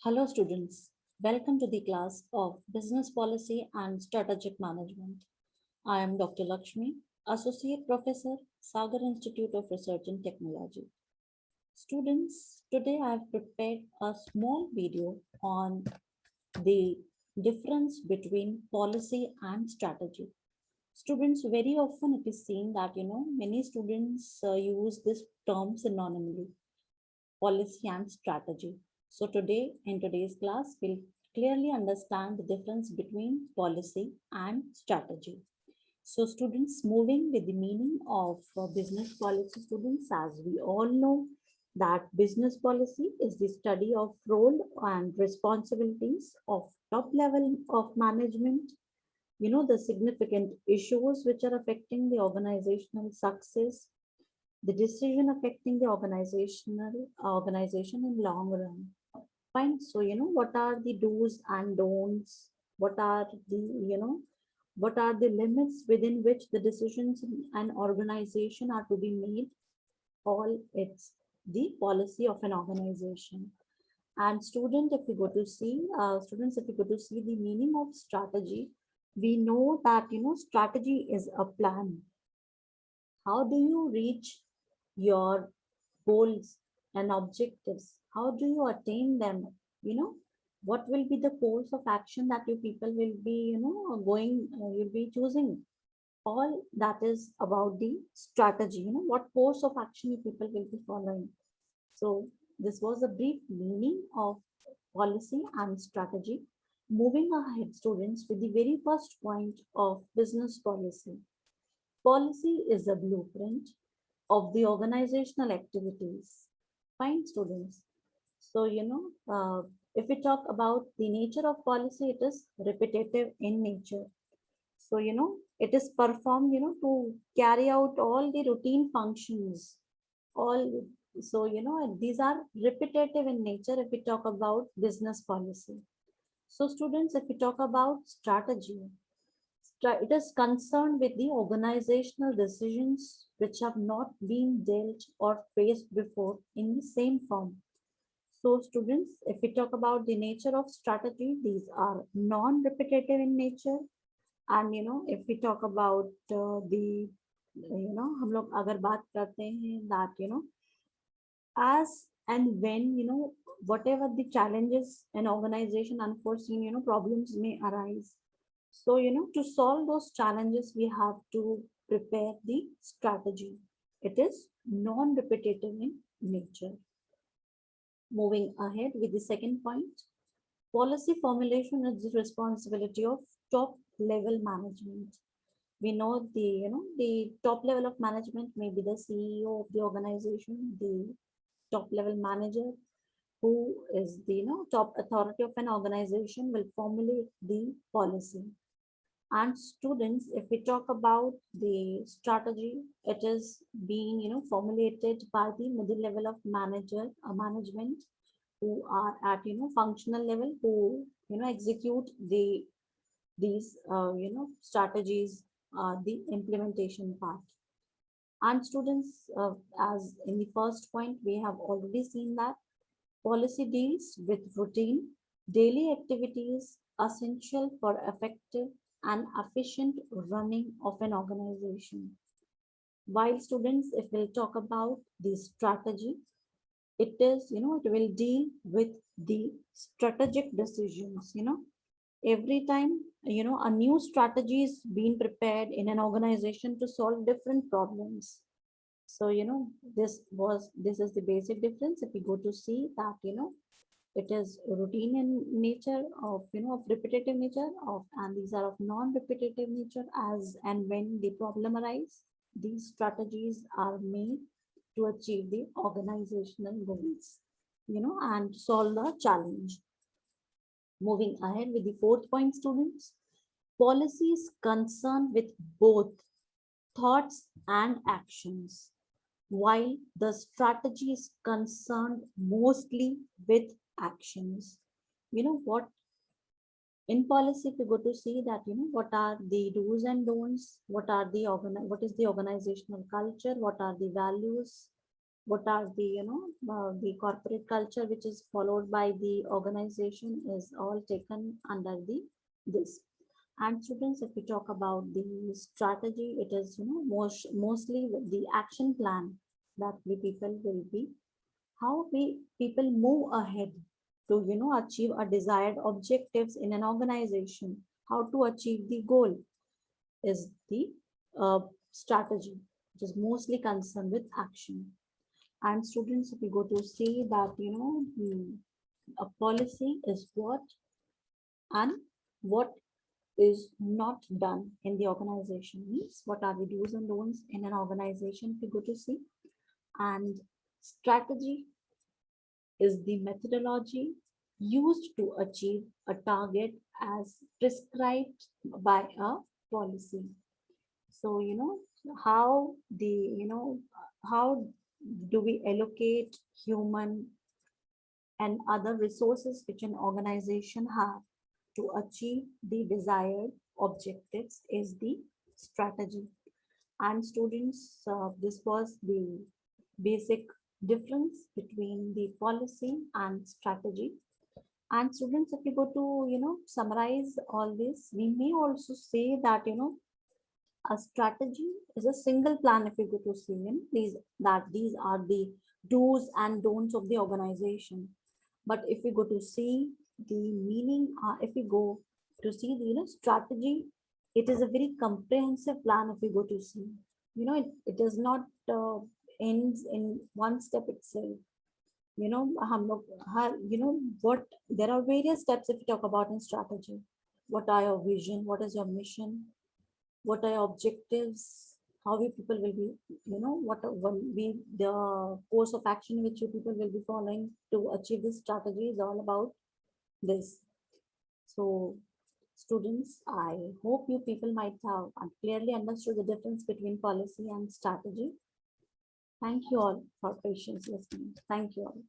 Hello students, welcome to the class of Business Policy and Strategic Management. I am Dr. Lakshmi, Associate Professor, Sagar Institute of Research and Technology. Students, today I have prepared a small video on the difference between policy and strategy. Students, very often it is seen that many students use this term synonymously, policy and strategy. So today, in today's class, we'll clearly understand the difference between policy and strategy. So students, moving with the meaning of business policy, students, as we all know that business policy is the study of role and responsibilities of top level of management, the significant issues which are affecting the organizational success, the decision affecting the organization in long run. Fine. So what are the do's and don'ts? What are the what are the limits within which the decisions in an organization are to be made? All it's the policy of an organization. And students, if you go to see the meaning of strategy, we know that strategy is a plan. How do you reach your goals and objectives? How do you attain them? You know, what will be the course of action that you people will be, you'll be choosing? All that is about the strategy, what course of action you people will be following. So this was a brief meaning of policy and strategy. Moving ahead, students, with the very first point of business policy. Policy is a blueprint of the organizational activities. Fine, students. So, if we talk about the nature of policy, it is repetitive in nature. So, it is performed, to carry out all the routine functions. All so, these are repetitive in nature if we talk about business policy. So, students, if we talk about strategy, it is concerned with the organizational decisions which have not been dealt or faced before in the same form. So students, if we talk about the nature of strategy, these are non-repetitive in nature. And if we talk about the हम लोग अगर बात करते हैं that as and when whatever the challenges an organization unforeseen problems may arise, so to solve those challenges we have to prepare the strategy. It is non-repetitive in nature. Moving ahead with the second point, policy formulation is the responsibility of top level management. We know the top level of management may be the CEO of the organization, the top level manager, who is the top authority of an organization, will formulate the policy. And students, if we talk about the strategy, it is being formulated by the middle level of management, who are at functional level, who execute these strategies, the implementation part. And students, as in the first point, we have already seen that policy deals with routine, daily activities essential for effective and efficient running of an organization. While students, if we'll talk about the strategy, it is, it will deal with the strategic decisions, every time, a new strategy is being prepared in an organization to solve different problems. So, this is the basic difference. If we go to see that, it is routine in nature of, of repetitive nature of, and these are of non-repetitive nature. As and when the problem arise, these strategies are made to achieve the organizational goals, and solve the challenge. Moving ahead with the fourth point, students, policy is concerned with both thoughts and actions, while the strategy is concerned mostly with actions. What in policy, if you go to see that, what are the do's and don'ts, what is the organizational culture, what are the values, what are the, the corporate culture which is followed by the organization is all taken under the this. And students, if we talk about the strategy, it is, mostly the action plan that we people will be, how we people move ahead to, achieve a desired objectives in an organization, how to achieve the goal is the uh, strategy, which is mostly concerned with action. And students, if we go to see that, a policy is what and what is not done in the organization, means what are the do's and don'ts in an organization, if we go to see. And strategy is the methodology used to achieve a target as prescribed by a policy. So, how the, how do we allocate human and other resources which an organization have to achieve the desired objectives is the strategy. And students, this was the basic difference between the policy and strategy. And students, if we go to, summarize all this, we may also say that, a strategy is a single plan. If we go to see, these that these are the do's and don'ts of the organization. But if we go to see the meaning, if we go to see the, strategy, it is a very comprehensive plan. If we go to see, it does not ends in one step itself. हम लोग हर, what, there are various steps if we talk about in strategy. What are your vision, what is your mission, what are your objectives, how you people will be, what will be the course of action which you people will be following to achieve this strategy is all about this. So students, I hope you people might have clearly understood the difference between policy and strategy. Thank you all for patience listening. Thank you all.